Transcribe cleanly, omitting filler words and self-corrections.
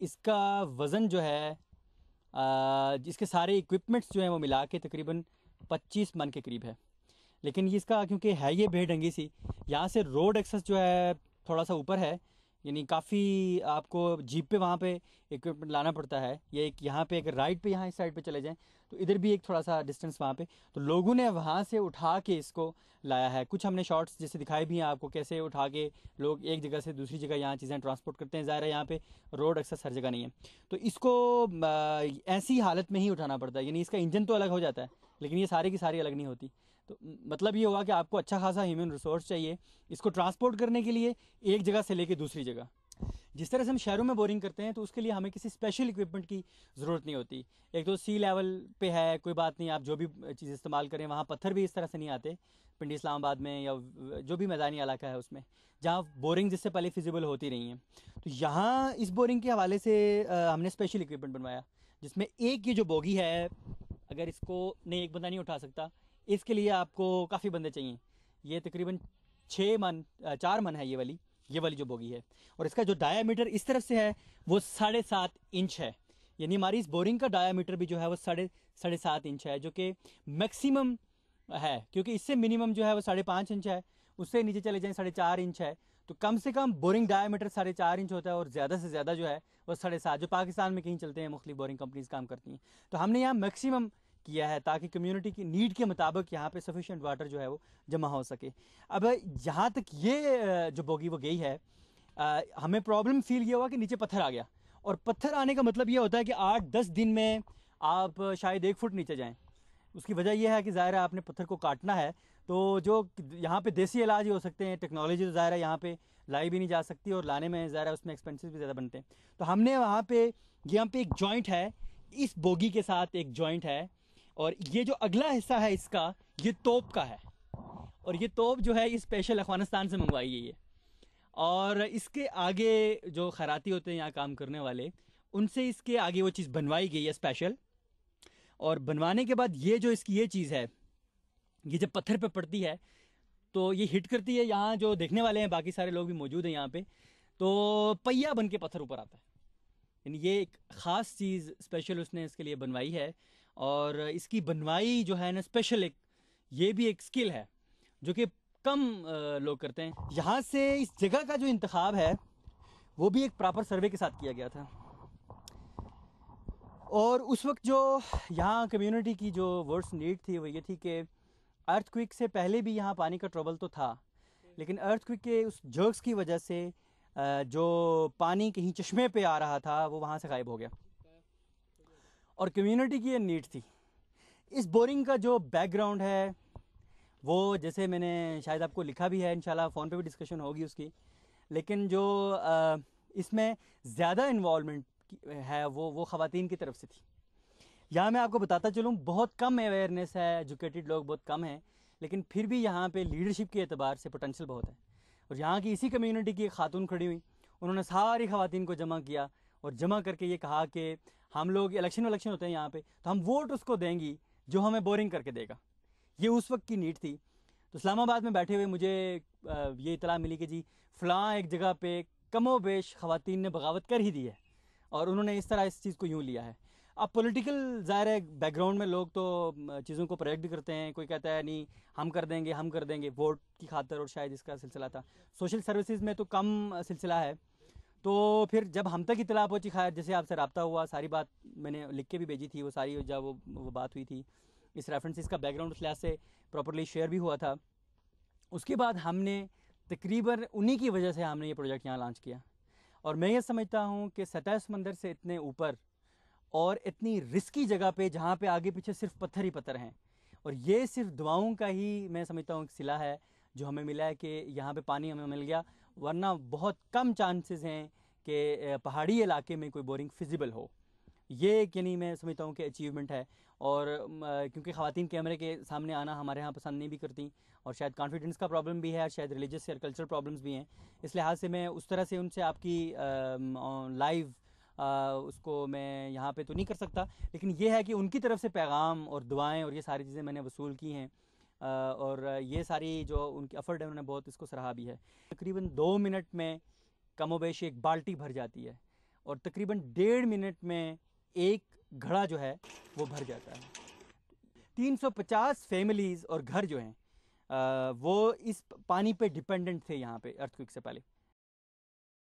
इसका वज़न जो है इसके सारे इक्विपमेंट्स जो हैं वो मिला के तकरीबन 25 मन के करीब है। लेकिन ये इसका क्योंकि है ये बेढंगी सी, यहाँ से रोड एक्सेस जो है थोड़ा सा ऊपर है, यानी काफ़ी आपको जीप पे वहाँ पे इक्विपमेंट लाना पड़ता है। ये एक यहाँ पे एक राइट पे यहाँ इस साइड पे चले जाएं तो इधर भी एक थोड़ा सा डिस्टेंस वहाँ पे, तो लोगों ने वहाँ से उठा के इसको लाया है। कुछ हमने शॉट्स जैसे दिखाए भी हैं आपको, कैसे उठा के लोग एक जगह से दूसरी जगह यहाँ चीज़ें ट्रांसपोर्ट करते हैं। ज़ाहिर है यहाँ पे रोड एक्सेस हर जगह नहीं है, तो इसको ऐसी हालत में ही उठाना पड़ता है। यानी इसका इंजन तो अलग हो जाता है, लेकिन ये सारी की सारी अलग नहीं होती। तो मतलब ये हुआ कि आपको अच्छा खासा ह्यूमन रिसोर्स चाहिए इसको ट्रांसपोर्ट करने के लिए, एक जगह से लेके दूसरी जगह। जिस तरह से हम शहरों में बोरिंग करते हैं तो उसके लिए हमें किसी स्पेशल इक्विपमेंट की ज़रूरत नहीं होती। एक तो सी लेवल पे है, कोई बात नहीं, आप जो भी चीज़ इस्तेमाल करें, वहाँ पत्थर भी इस तरह से नहीं आते पिंडी इस्लामाबाद में या जो भी मैदानी इलाका है उसमें, जहाँ बोरिंग जिससे पहले फिजिबल होती रही हैं। तो यहाँ इस बोरिंग के हवाले से हमने स्पेशल इक्विपमेंट बनवाया, जिसमें एक ये जो बोगी है, अगर इसको नहीं एक बंदा नहीं उठा सकता, इसके लिए आपको काफ़ी बंदे चाहिए। ये तकरीबन 4 मन है ये वाली जो बोगी है, और इसका जो डायामीटर इस तरफ से है वो 7.5 इंच है। यानी हमारी इस बोरिंग का डायामीटर भी जो है वो 7.5 इंच है, जो कि मैक्सिमम है, क्योंकि इससे मिनिमम जो है वो 5.5 इंच है, उससे नीचे चले जाएं 4.5 इंच है। तो कम से कम बोरिंग डायामीटर 4.5 इंच होता है, और ज़्यादा से ज़्यादा जो है वो 7.5, जो पाकिस्तान में कहीं चलते हैं, मुख्तलिफ बोरिंग कंपनीज काम करती हैं। तो हमने यहाँ मैक्सिमम किया है ताकि कम्युनिटी की नीड के मुताबिक यहाँ पे सफिशिएंट वाटर जो है वो जमा हो सके। अब जहाँ तक ये जो बोगी वो गई है, हमें प्रॉब्लम फील ये हुआ कि नीचे पत्थर आ गया, और पत्थर आने का मतलब ये होता है कि 8-10 दिन में आप शायद 1 फुट नीचे जाएं। उसकी वजह यह है कि ज़ाहिर है आपने पत्थर को काटना है, तो जो यहाँ पे देसी इलाज ही हो सकते हैं, टेक्नोलॉजी तो ज़ाहिर है यहाँ पे लाई भी नहीं जा सकती, और लाने में ज़ाहिर है उसमें एक्सपेंसिव भी ज़्यादा बनते हैं। तो हमने वहाँ पे यहाँ पे एक जॉइंट है, इस बोगी के साथ एक जॉइंट है, और ये जो अगला हिस्सा है इसका, ये तोप का है, और ये तोप जो है ये स्पेशल अफगानिस्तान से मंगवाई गई है। और इसके आगे जो खैराती होते हैं यहाँ काम करने वाले, उनसे इसके आगे वो चीज़ बनवाई गई है स्पेशल। और बनवाने के बाद ये जो इसकी ये चीज़ है, ये जब पत्थर पे पड़ती है तो ये हिट करती है। यहाँ जो देखने वाले हैं बाकी सारे लोग भी मौजूद हैं यहाँ पे, तो पहिया बन के पत्थर ऊपर आता है। यानी ये एक ख़ास चीज़ स्पेशल उसने इसके लिए बनवाई है, और इसकी बनवाई जो है ना स्पेशल, एक ये भी एक स्किल है जो कि कम लोग करते हैं। यहाँ से इस जगह का जो इंतखाब है वो भी एक प्रॉपर सर्वे के साथ किया गया था, और उस वक्त जो यहाँ कम्युनिटी की जो वर्स्ट नीड थी वो ये थी कि अर्थक्विक से पहले भी यहाँ पानी का ट्रबल तो था, लेकिन अर्थक्विक के उस जर्क्स की वजह से जो पानी कहीं चश्मे पे आ रहा था वो वहाँ से गायब हो गया, और कम्युनिटी की ये नीड थी। इस बोरिंग का जो बैकग्राउंड है वो जैसे मैंने शायद आपको लिखा भी है, इंशाल्लाह फ़ोन पे भी डिस्कशन होगी उसकी, लेकिन जो इसमें ज़्यादा इन्वॉल्वमेंट है वो ख़वातीन की तरफ से थी। यहाँ मैं आपको बताता चलूँ, बहुत कम अवेयरनेस है, एजुकेटेड लोग बहुत कम हैं, लेकिन फिर भी यहाँ पे लीडरशिप के एतबार से पोटेंशियल बहुत है। और यहाँ की इसी कम्युनिटी की एक खातून खड़ी हुई, उन्होंने सारी ख़वातीन को जमा किया, और जमा करके ये कहा कि हम लोग इलेक्शन होते हैं यहाँ पे, तो हम वोट उसको देंगी जो हमें बोरिंग करके देगा। ये उस वक्त की नीड थी। तो इस्लामाबाद में बैठे हुए मुझे ये इतला मिली कि जी फ़लाँ एक जगह पे कमो बेश ख़वातीन ने बगावत कर ही दी है, और उन्होंने इस तरह इस चीज़ को यूँ लिया है। अब पॉलिटिकल ज़ाहिर है बैकग्राउंड में लोग तो चीज़ों को प्रोजेक्ट भी करते हैं, कोई कहता है नहीं हम कर देंगे वोट की खातर, और शायद इसका सिलसिला था। सोशल सर्विसेज में तो कम सिलसिला है। तो फिर जब हम तक इतला पहुँची, खैर जैसे आपसे रब्ता हुआ, सारी बात मैंने लिख के भी भेजी थी, वो सारी जब वो बात हुई थी, इस रेफरेंस इसका बैकग्राउंड उस लिहाज से प्रॉपरली शेयर भी हुआ था। उसके बाद हमने तकरीबन उन्हीं की वजह से हमने ये प्रोजेक्ट यहाँ लॉन्च किया। और मैं ये समझता हूँ कि सतह समंदर से इतने ऊपर और इतनी रिस्की जगह पे, जहाँ पे आगे पीछे सिर्फ पत्थर ही पत्थर हैं, और ये सिर्फ दुआओं का ही मैं समझता हूँ एक सिला है जो हमें मिला है कि यहाँ पे पानी हमें मिल गया, वरना बहुत कम चांसेस हैं कि पहाड़ी इलाके में कोई बोरिंग फिजिबल हो। ये एक यानी मैं समझता हूँ कि अचीवमेंट है। और क्योंकि ख़वातीन कैमरे के सामने आना हमारे यहाँ पसंद नहीं भी करती, और शायद कॉन्फिडेंस का प्रॉब्लम भी है, शायद रिलीजियस या कल्चरल प्रॉब्लम्स भी हैं, इस लिहाज से मैं उस तरह से उनसे आपकी लाइव उसको मैं यहाँ पे तो नहीं कर सकता, लेकिन ये है कि उनकी तरफ से पैगाम और दुआएं और ये सारी चीज़ें मैंने वसूल की हैं, और ये सारी जो उनकी एफर्ट है उन्होंने बहुत इसको सराहा भी है। तकरीबन 2 मिनट में कमोबेश एक बाल्टी भर जाती है, और तकरीबन 1.5 मिनट में एक घड़ा जो है वो भर जाता है। 350 फैमिलीज़ और घर जो हैं वो इस पानी पे डिपेंडेंट थे यहाँ पे अर्थक्वेक से पहले।